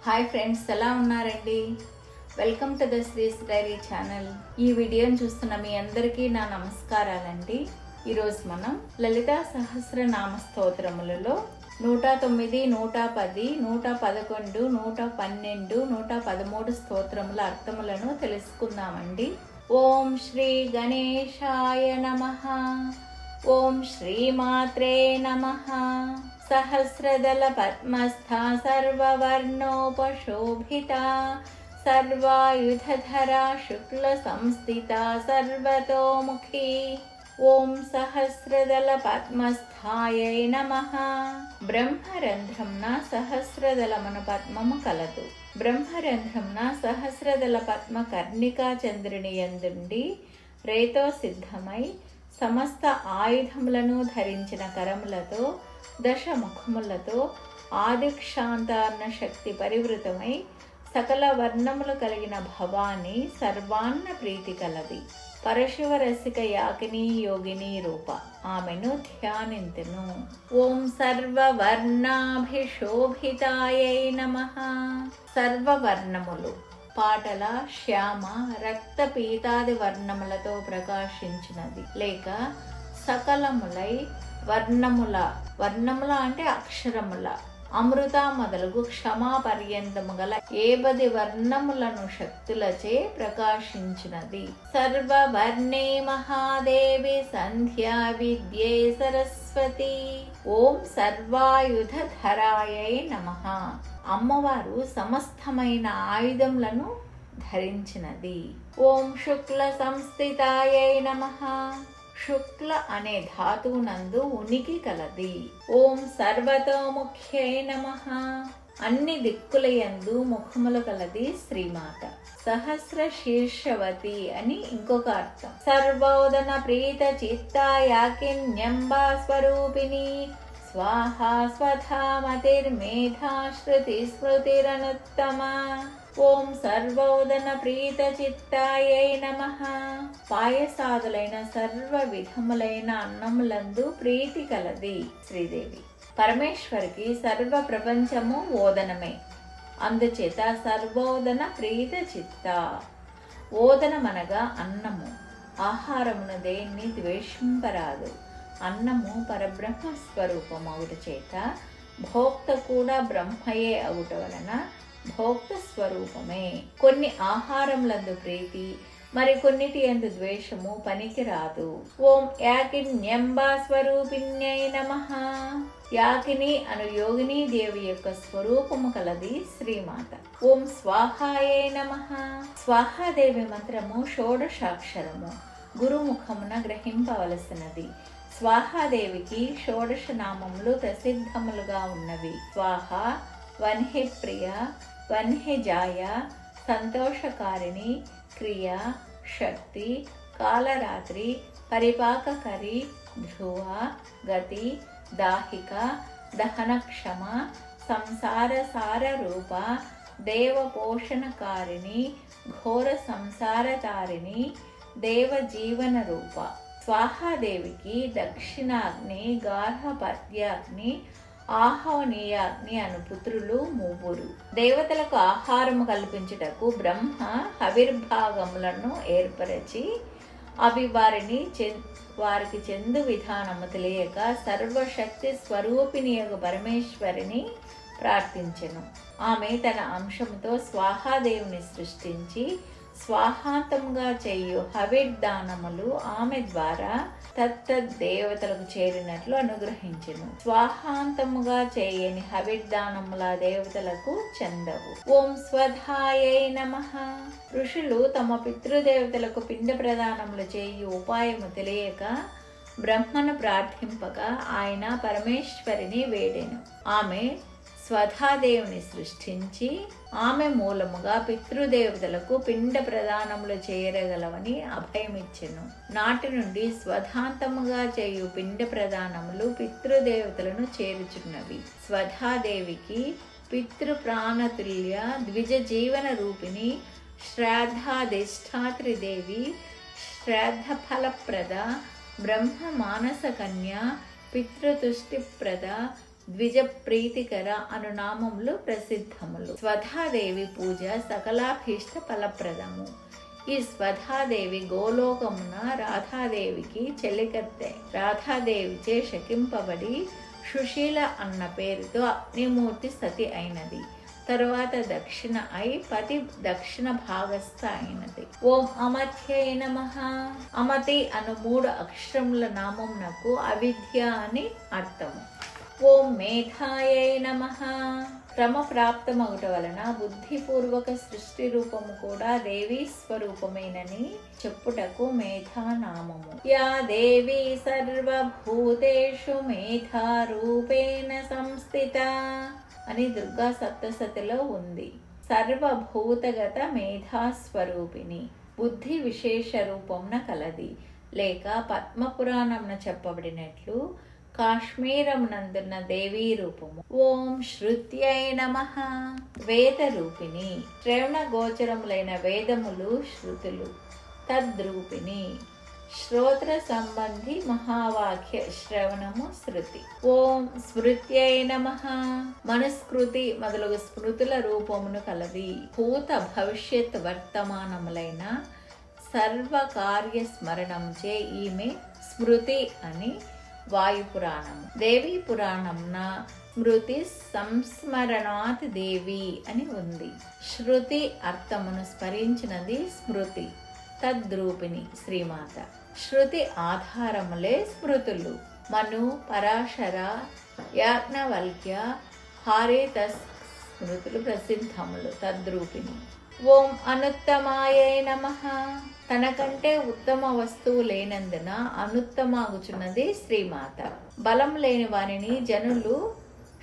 Hi friends, ఎలా ఉన్నారండి? Welcome to the శ్రీస్ dairy channel. ఈ వీడియోని చూస్తున్న మీ అందరికీ నా నమస్కారాలండి. ఈరోజు మనం లలితా సహస్రనామ స్తోత్రములలో 109, 110, 111, 112, 113 స్తోత్రముల అర్థములను తెలుసుకుందామండి. ఓం శ్రీ గణేశాయ నమః. ఓం శ్రీమాత్రే నమః. సహస్రదళ పద్మస్థా సర్వవర్ణోపశోభితా సర్వాయుధధరా శుక్ల సంస్థితా సర్వతోముఖీ. ఓం సహస్రదళ పద్మస్థాయై నమః. బ్రహ్మరంధ్రంన సహస్రదళమున పద్మము కలదు. బ్రహ్మరంధ్రంన సహస్రదళ పద్మ కర్ణికా చంద్రుని యందుండి రేతో సిద్ధమై సమస్త ఆయుధములను ధరించిన కరములతో దశముఖములతో ఆదిక్షాంతాన్న శక్తి పరివృతమై సకల వర్ణములు కలిగిన భవాని సర్వాన్న ప్రీతి కలది. పరశివ రసిక యాకిని యోగిని రూప ఆమెను ధ్యానింతును. ఓం సర్వవర్ణాభిశోభితాయై నమః. సర్వవర్ణములు పాటల శ్యామ రక్త పీతాది వర్ణములతో ప్రకాశించినది లేక సకలములై వర్ణముల అంటే అక్షరముల అమృత మొదలుగు క్షమా పర్యంతము గల 10 వర్ణములను శక్తులచే ప్రకాశించినది. సర్వవర్ణే మహాదేవి సంధ్యా విద్యే సరస్వతి. ఓం సర్వాయుధ ధరాయై నమః. అమ్మవారు సమస్తమైన ఆయుధములను ధరించినది. ఓం శుక్ల సంస్థితాయై నమః. శుక్ల అనే ధాతువునందు ఉనికి కలది. ఓం సర్వతోముఖ్యై నమః. అన్ని దిక్కులయందు ముఖములు కలది శ్రీమాత. సహస్ర శీర్షవతి అని ఇంకొక అర్థం. సర్వోదన ప్రీత చిత్తాయాకిన్యంబా స్వరూపిణి స్వాహా స్వధా మతిర్మేధా శృతి స్మృతిరనుత్తమ. ఓం సర్వోదన ప్రీత చిత్తాయై నమః. పాయసాదులైన సర్వ విధములైన అన్నములందు ప్రీతి కలది శ్రీదేవి. పరమేశ్వరికి సర్వ ప్రపంచము ఓదనమే. అందుచేత సర్వోదన ప్రీత చిత్త. ఓదనమనగా అన్నము. ఆహారమును దేన్ని ద్వేషింపరాదు. అన్నము పరబ్రహ్మ స్వరూపము అవుట చేత భోక్త కూడా బ్రహ్మయే అవుట వలన భోక్త స్వరూపమే. కొన్ని ఆహారములందు ప్రీతి, మరికొన్నిటి యందు ద్వేషము పనికిరాదు. ఓం యాకిన్యంబా స్వరూపిణ్యై నమః. యాకిని అను యోగిని దేవి యొక్క స్వరూపము కలది శ్రీమాత. ఓం స్వాహాయై నమః. స్వాహాదేవి మంత్రము షోడశాక్షరము. గురుముఖమున గ్రహింపవలసినది. స్వాహాదేవికి షోడశ నామములు ప్రసిద్ధములుగా ఉన్నవి. స్వాహ, వన్హే ప్రియ, వన్హే జాయ, సంతోషకారిణి, క్రియ, శక్తి, కాలరాత్రి, పరిపాకకరి, ధ్రువ, గతి, దాహిక, దహనక్షమ, సంసార సార రూప, దేవ పోషణకారిణి, ఘోర సంసారతారిణి, దేవ జీవన రూప. స్వాహాదేవికి దక్షిణాగ్ని, గార్హపత్యాగ్ని, ఆహవనీయాగ్ని అను పుత్రులు 3. దేవతలకు ఆహారము కల్పించుటకు బ్రహ్మ హవిర్భాగములను ఏర్పరచి అవి వారికి చెందు విధానము తెలియక సర్వశక్తి స్వరూపిణియగు పరమేశ్వరిని ప్రార్థించెను. ఆమె తన అంశముతో స్వాహాదేవిని సృష్టించి స్వాహాంతముగా చేయు హవిర్దానములు ఆమె ద్వారా దేవతలకు చేరినట్లు అనుగ్రహించెను. స్వాహాంతముగా చేయని హవిర్దానముల దేవతలకు చెందవు. ఓం స్వధాయై నమః. ఋషులు తమ పితృదేవతలకు పిండ ప్రదానములు చేయు ఉపాయము తెలియక బ్రహ్మను ప్రార్థింపగా ఆయన పరమేశ్వరిని వేడెను. ఆమె స్వధాదేవిని సృష్టించి ఆమె మూలముగా పితృదేవతలకు పిండ ప్రదానములు చేయగలవని అభయమిచ్చెను. నాటి నుండి స్వధాంతముగా చేయు పిండ ప్రదానములు పితృదేవతలను చేరుచున్నవి. స్వధాదేవికి పితృప్రాణతుల్య ద్విజ జీవన రూపిణి, శ్రాద్ధాధిష్ఠాత్రిదేవి, శ్రాద్ధ ఫలప్రద, బ్రహ్మ మానస కన్య, పితృతుష్టిప్రద, ద్విజ ప్రీతికర అను నామములు ప్రసిద్ధములు. స్వధాదేవి పూజ సకలాభీష్ట ఫలప్రదము. ఈ స్వధాదేవి గోలోకమున రాధాదేవికి చెలికత్తె. రాధాదేవిచే శకింపబడి సుశీల అన్న పేరుతో అగ్నిమూర్తి సతి అయినది. తరువాత దక్షిణ అయి పతి దక్షిణ భాగస్థ అయినది. ఓం అమత్యై నమః. అమతి అను 3 అక్షరముల నామమునకు అవిద్య అని అర్థము. ఓం మేధాయై నమః. క్రమప్రాప్తమగుట వలన బుద్ధిపూర్వక సృష్టి రూపము కూడా దేవీ స్వరూపమేనని చెప్పుటకు మేధా నామము. యా దేవీ సర్వభూతేషు మేధా రూపేణ సంస్థిత అని దుర్గా సప్తసతిలో ఉంది. సర్వభూతగత మేధాస్వరూపిణి, బుద్ధి విశేష రూపంన కలది. లేక పద్మపురాణంన చెప్పబడినట్లు కాశ్మీరమునందున్న దేవీ రూపము. ఓం శృత్యై నమః. వేద రూపిణి, శ్రవణ గోచరములైన వేదములు శృతులు. తద్రూపిణి, శ్రోత్ర సంబంధి మహావాక్య శ్రవణము శృతి. ఓం స్మృత్యై నమః. మనుస్మృతి మొదలగు స్మృతుల రూపమును కలది. భూత భవిష్యత్ వర్తమానములైన సర్వకార్య స్మరణంచే ఈమె స్మృతి అని వాయుపురాణము. దేవీ పురాణంన స్మృతి సంస్మరణాత్ దేవి అని ఉంది. శృతి అర్థమును స్మరించినది స్మృతి. తద్రూపిణి శ్రీమాత. శృతి ఆధారములే స్మృతులు. మను, పరాశర, యాజ్ఞవల్క్య, హారేతస్ స్మృతులు ప్రసిద్ధములు. తద్రూపిణి. ఓం అనుత్తమాయై నమః. తనకంటే ఉత్తమ వస్తువు లేనందున అనుత్తమాగుచున్నది శ్రీమాత. బలం లేని వారిని జనులు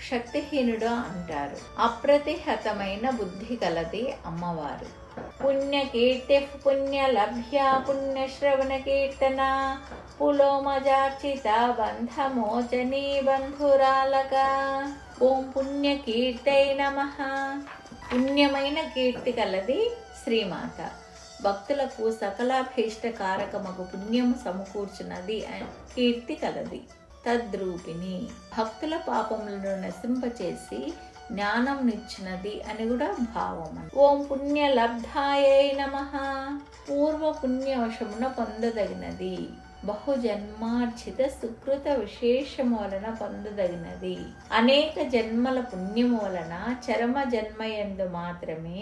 శక్తిహీనుడు అంటారు. అప్రతిహతమైన బుద్ధి కలది అమ్మవారు. పుణ్యకీర్తి పుణ్యలభ్య పుణ్యశ్రవణ కీర్తన పులోమజార్చిత బంధమోచనీ బంధురాలక. ఓం పుణ్యకీర్తై నమః. పుణ్యమైన కీర్తి కలది శ్రీమాత. భక్తులకు సకలాభీష్ట కారకమగు పుణ్యము సమకూర్చున్నది కీర్తి కలది. తద్రూపిణి, భక్తుల పాపములను నశింపచేసి జ్ఞానం నిచ్చినది అని కూడా భావము. ఓం పుణ్యలబ్ధాయై నమః. పూర్వ పుణ్యవశమున పొందదగినది. బహుజన్మార్జిత సుకృత విశేషము వలన పొందదగినది. అనేక జన్మల పుణ్యము వలన చరమ జన్మయందు మాత్రమే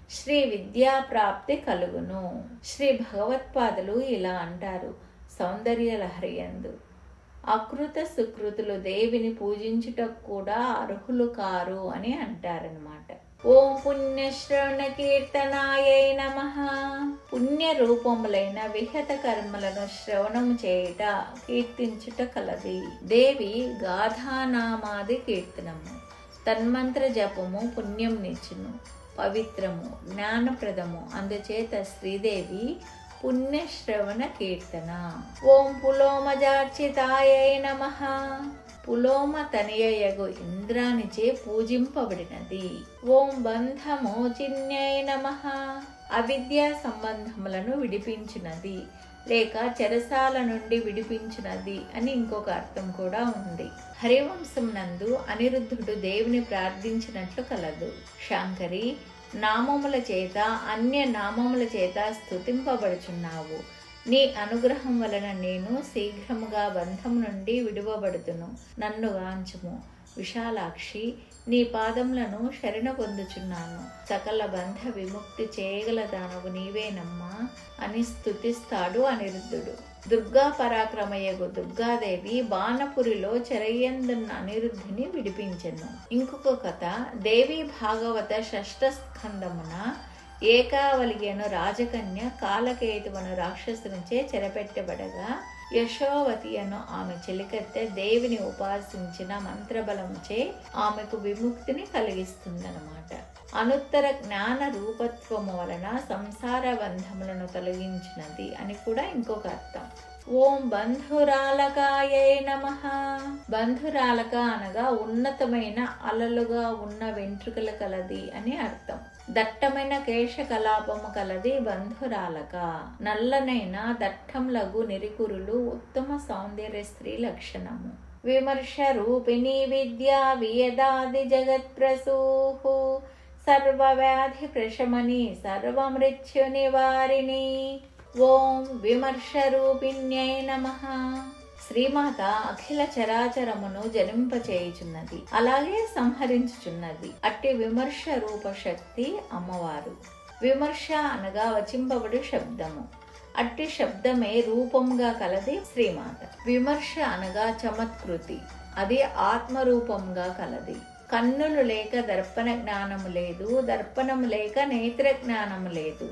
శ్రీ విద్యా ప్రాప్తి కలుగును. శ్రీ భగవత్పాదులు ఇలా అంటారు సౌందర్య లహరి యందు. అకృత సుకృతులు దేవిని పూజించుటకు కూడా అర్హులు కారు అని అంటారనమాట. ఓం పుణ్యశ్రవణ కీర్తనాయై నమః. పుణ్య రూపములైన విహత కర్మలను శ్రవణము చేయుట కీర్తించుట కలది. దేవి గాథానామాది కీర్తనము. తన్మంత్ర జపము పుణ్యం నిచ్చును, పవిత్రము, జ్ఞానప్రదము. అందుచేత శ్రీదేవి పుణ్యశ్రవణ కీర్తన. ఓం పులోమజార్చితాయై నమః. పులోమ తనయయగు ఇంద్రానిచే పూజింపబడినది. ఓం బంధమోచిన్యై నమః. అవిద్యా సంబంధములను విడిపించినది లేక చెరసాల నుండి విడిపించినది అని ఇంకొక అర్థం కూడా ఉంది. హరివంశం నందు అనిరుద్ధుడు దేవుని ప్రార్థించినట్లు కలదు. శాంకరి, నామముల చేత అన్య నామముల చేత స్తుతింపబడుచున్నావు. నీ అనుగ్రహం వలన నేను శీఘ్రముగా బంధం నుండి విడువబడుతును. నన్ను గాంచుము. విశాలాక్షి, నీ పాదములను శరణ పొందుచున్నాను. సకల బంధ విముక్తి చేయగల దానవు నీవేనమ్మా అని స్తుతిస్తాడు అనిరుద్ధుడు. దుర్గా పరాక్రమయ్యగు దుర్గాదేవి బాణపురిలో చెరయ్యందున్న అనిరుద్ధుని విడిపించెను. ఇంకొక కథ. దేవి భాగవత 6వ స్కందమున ఏకావలియను రాజకన్య కాలకేతువను రాక్షసునిచే చెరపెట్టబడగా యశోవతి అను ఆమె చెలికత్తె దేవిని ఉపాసించిన మంత్రబలంచే ఆమెకు విముక్తిని కలిగిస్తుందన్నమాట. అనుత్తర జ్ఞాన రూపత్వము వలన సంసార బంధములను తొలగించినది అని కూడా ఇంకొక అర్థం. ఓం బంధురాలకాయై నమః. బంధురాలక అనగా ఉన్నతమైన అలలుగా ఉన్న వెంట్రుకల కలది అని అర్థం. దట్టమైన కేశ కలాపము కలది బంధురాలక. నల్లనైన దట్టంలగు నిరికురులు ఉత్తమ సౌందర్య స్త్రీ లక్షణము. విమర్శరూపిణీ విద్యా వియదాది జగత్ప్రసూః సర్వవ్యాధి ప్రశమని సర్వమృత్యు నివారిణి. ఓం విమర్శరూపిణ్యై నమః. శ్రీమాత అఖిల చరాచరమును జనింపచేయుచున్నది, అలాగే సంహరించుచున్నది. అట్టి విమర్శ రూప శక్తి అమ్మవారు. విమర్శ అనగా వచింపబడి శబ్దము. అట్టి శబ్దమే రూపంగా కలది శ్రీమాత. విమర్శ అనగా చమత్కృతి, అది ఆత్మరూపంగా కలది. కన్నులు లేక దర్పణ జ్ఞానము లేదు, దర్పణము లేక నేత్ర జ్ఞానము లేదు.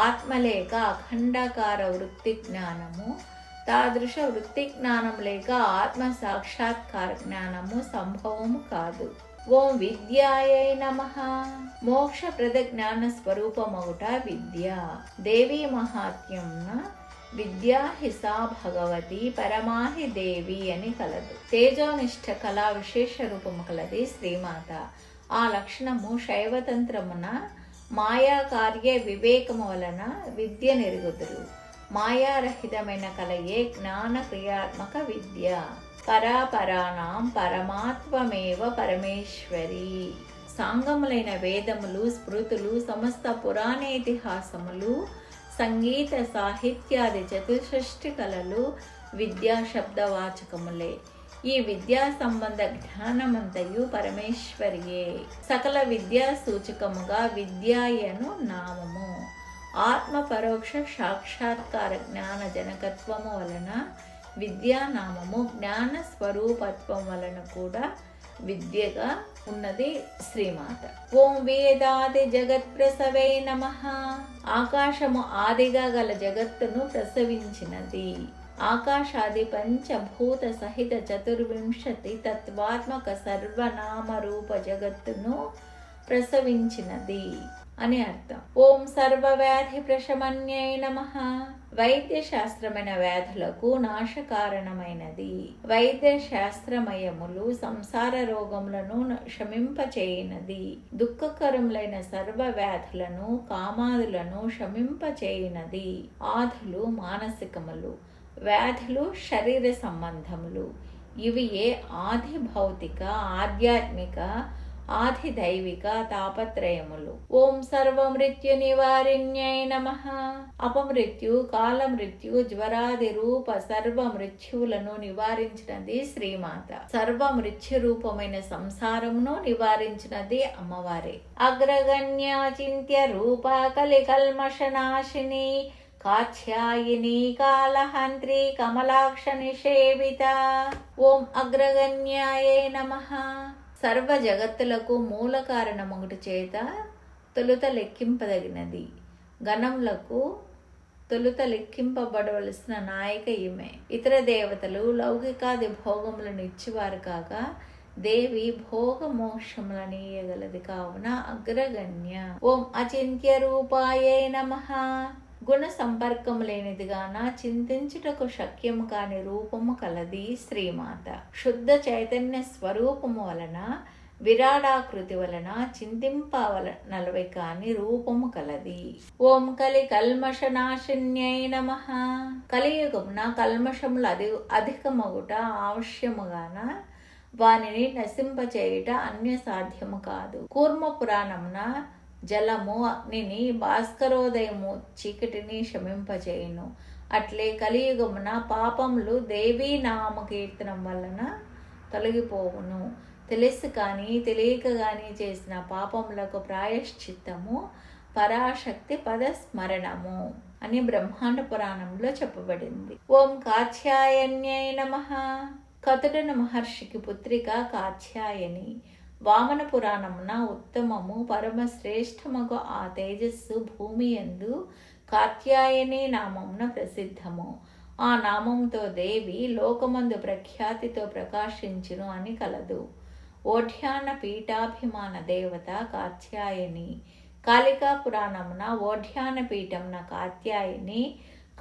ఆత్మ లేక అఖండాకార వృత్తి జ్ఞానము, తాదృశ వృత్తి జ్ఞానం లేక ఆత్మ సాక్షాత్కార జ్ఞానము సంభవము కాదు. ఓం విద్యాయై నమః. మోక్షప్రద జ్ఞాన స్వరూపమగుట విద్య. దేవీ మహాత్మ్యంన విద్యా హిసా భగవతి పరమాహి దేవి అని కలదు. తేజోనిష్ట కళా విశేష రూపము కలది శ్రీమాత. ఆ లక్షణము శైవతంత్రమున మాయా కార్య వివేకము వలన విద్య నెరుగుదురు. మాయారహితమైన కలయే జ్ఞాన క్రియాత్మక విద్య. పరాపరాణం పరమాత్మమేవ పరమేశ్వరి. సాంగములైన వేదములు, స్మృతులు, సమస్త పురాణేతిహాసములు, సంగీత సాహిత్యాది చతుషష్టి కళలు విద్యా శబ్దవాచకములే. ఈ విద్యా సంబంధ జ్ఞానమంతయు పరమేశ్వరియే. సకల విద్యా సూచకముగా విద్యాయను నామము. ఆత్మ పరోక్ష సాక్షాత్కార జ్ఞాన జనకత్వము వలన విద్యానామము, జ్ఞాన స్వరూపత్వం వలన కూడా విద్యగా ఉన్నది శ్రీమాత. ఓం వేదాది జగత్ ప్రసవే నమః. ఆకాశము ఆదిగా గల జగత్తును ప్రసవించినది. ఆకాశాది పంచభూత సహిత 24 తత్వాత్మక సర్వనామ రూప జగత్తును ప్రసవించినది అని అర్థం. ఓం సర్వవ్యాధి ప్రశమన్యై నమః. వైద్య శాస్త్రమైన వ్యాధులకు నాశకారణమైనది. వైద్య శాస్త్రమయములు సంసార రోగములను శమింపచేయినది. దుఃఖకరములైన సర్వ వ్యాధులను కామాదులను శమింపచేయినది. ఆధులు మానసికములు, వ్యాధులు శరీర సంబంధములు. ఇవి ఏ ఆది భౌతిక, ఆధ్యాత్మిక, ఆది దైవిక తాపత్రయములు. ఓం సర్వమృత్యు నివారిణ్యై నమః. అపమృత్యు, కాలమృత్యు, జ్వరాది రూప సర్వ మృత్యువులను నివారించినది శ్రీమాత. సర్వ మృత్యు రూపమైన సంసారమును నివారించినది అమ్మవారే. అగ్రగణ్య చింత్య రూప కలికల్మషనాశిని కాత్యాయిని కాళహంత్రి కమలాక్ష నిషేవిత. ఓం అగ్రగణ్యాయై నమః. సర్వ జగత్తులకు మూల కారణమొకటి చేత తొలుత లెక్కింపదగినది. గణములకు తొలుత లెక్కింపబడవలసిన నాయక ఈమె. ఇతర దేవతలు లౌకికాది భోగములను ఇచ్చేవారు కాగా దేవి భోగ మోక్షములను ఇయ్యగలది కావున అగ్రగణ్య. ఓం అచింత్య రూపాయై నమః. గుణ సంపర్కము లేనిదిగాన చింతించుటకు శక్యము కాని రూపము కలది శ్రీమాత. శుద్ధ చైతన్య స్వరూపము వలన విరాడాకృతి వలన చింతింపవలనలవి కాని రూపము కలది. ఓం కలి కల్మషనాశిన్యై నమః. కలియుగమున కల్మషములు అధికమగుట ఆవశ్యముగాన వానిని నశింపచేయుట అన్య సాధ్యము కాదు. కూర్మ పురాణమున జలము అగ్నిని, భాస్కరోదయము చీకటిని శమింపచేయును. అట్లే కలియుగమున పాపములు దేవీ నామ కీర్తనం వలన తొలగిపోవును. తెలిసి కానీ తెలియక కానీ చేసిన పాపములకు ప్రాయశ్చిత్తము పరాశక్తి పదస్మరణము అని బ్రహ్మాండ పురాణంలో చెప్పబడింది. ఓం కాత్యాయన్యై నమః. కతుడన మహర్షికి పుత్రిక కాత్యాయని. వామన పురాణమున ఉత్తమము పరమశ్రేష్టమగు ఆ తేజస్సు భూమి యందు కాత్యాయని నామమున ప్రసిద్ధము. ఆ నామంతో దేవి లోకమందు ప్రఖ్యాతితో ప్రకాశించును అని కలదు. ఓఢ్యాన పీఠాభిమాన దేవత కాత్యాయని. కాళికా పురాణమున ఓఢ్యాన పీఠంన కాత్యాయని,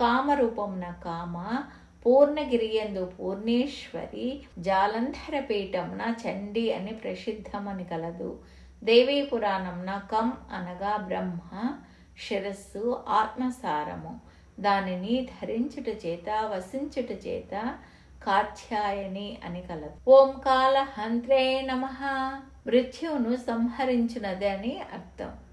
కామరూపమున కామ, పూర్ణగిరియందు పూర్ణేశ్వరి, జాలంధర పీఠంన చండి అని ప్రసిద్ధమని కలదు. దేవీ పురాణంన కం అనగా బ్రహ్మ, శిరస్సు ఆత్మసారము. దానిని ధరించుట చేత వసించుట చేత కాత్యాయని అని కలదు. ఓం కాలహంత్రే నమః, మృత్యువును సంహరించునది అని అర్థం.